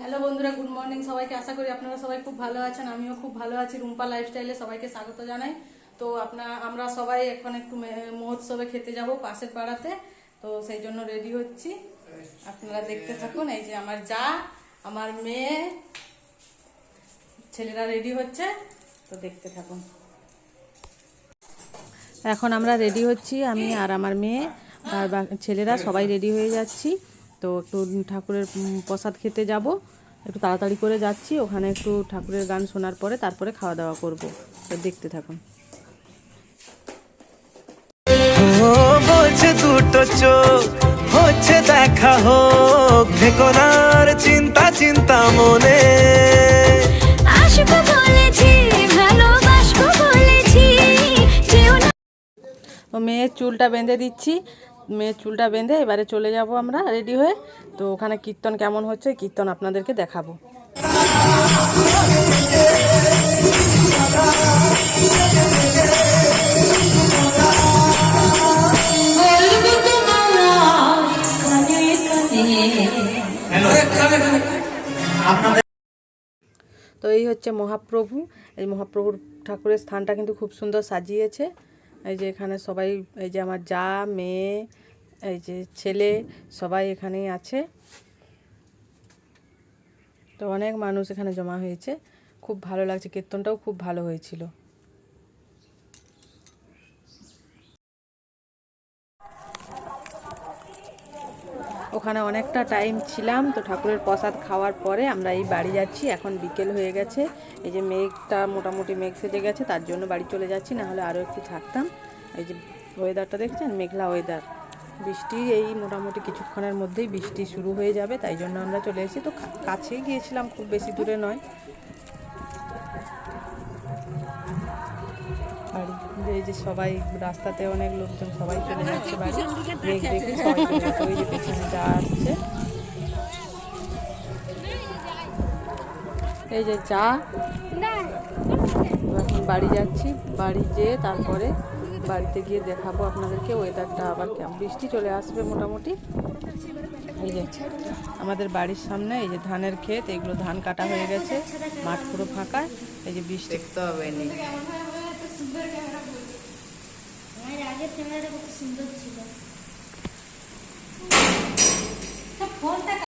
Hello বন্ধুরা, good morning সবাইকে। আশা করি আপনারা সবাই খুব ভালো আছেন। আমিও খুব ভালো আছি। রুম্পা লাইফস্টাইলে সবাইকে স্বাগত জানাই। তো আমরা সবাই এখন একটু মহোৎসবে খেতে যাব পাশের পাড়াতে। তো সেই জন্য রেডি হচ্ছি, আপনারা দেখতে থাকুন। এই যে আমার যা, আমার মেয়ে, ছেলেরা রেডি হচ্ছে, তো দেখতে থাকুন। এখন আমরা রেডি হচ্ছি, আমি আর আমার মেয়ে আর ছেলেরা সবাই রেডি হয়ে যাচ্ছি। তো একটু ঠাকুরের প্রসাদ খেতে যাব, একটু তাড়াতাড়ি করে যাচ্ছি। ওখানে একটু ঠাকুরের গান শোনার পরে তারপরে খাওয়া দাওয়া করব। তো দেখতে থাকুন। বলছে দুটো চোখ হচ্ছে দেখা হোক, ভেকনার চিন্তা চিন্তা মনে আসবো বলেছি, ভালোবাসবো বলেছি। তো মেয়ের চুলটা বেঁধে দিচ্ছি। মেয়ের চুলটা বেঁধে এবারে চলে যাব আমরা রেডি হয়ে। তো ওখানে কীর্তন কেমন হচ্ছে, কীর্তন আপনাদেরকে দেখাবো। তো এই হচ্ছে মহাপ্রভু। এই মহাপ্রভুর ঠাকুরের স্থানটা কিন্তু খুব সুন্দর সাজিয়েছে। এই যে এখানে সবাই, এই যে আমার যা, মেয়ে, এই যে ছেলে, সবাই এখানেই আছে। তো অনেক মানুষ এখানে জমা হয়েছে, খুব ভালো লাগছে। কীর্তনটাও খুব ভালো হয়েছিল। ওখানে অনেকটা টাইম ছিলাম। তো ঠাকুরের প্রসাদ খাওয়ার পরে আমরা এই বাড়ি যাচ্ছি। এখন বিকেল হয়ে গেছে। এই যে মেঘটা মোটামুটি মেঘ সেজে গেছে, তার জন্য বাড়ি চলে যাচ্ছি, না হলে আরও একটু থাকতাম। এই যে ওয়েদারটা দেখছেন, মেঘলা ওয়েদার। বৃষ্টি এই মোটামুটি কিছুক্ষণের মধ্যেই বৃষ্টি শুরু হয়ে যাবে, তাই জন্য আমরা চলে এসেছি। তো কাছেই গিয়েছিলাম, খুব বেশি দূরে নয়। বাড়ি এই যে সবাই রাস্তাতে, অনেক লোকজন, সবাই চলে যাচ্ছে বাড়ি। মেঘ দেখে সবাই চলে যাচ্ছে। ওই যে পেছনে যা আসছে, এই যে যা। এখন বাড়ি যাচ্ছি, বাড়ি যেয়ে তারপরে বাড়িতে গিয়ে দেখাবো আপনাদেরকে ওয়েদারটা। আবার বৃষ্টি চলে আসবে মোটামুটি। এই যে আমাদের বাড়ির সামনে এই যে ধানের ক্ষেত, এগুলো ধান কাটা হয়ে গেছে, মাঠ পুরো ফাঁকা। এই যে বৃষ্টি দেখতে হবে নি। আগের ক্যামেরাটা কত সুন্দর ছিল।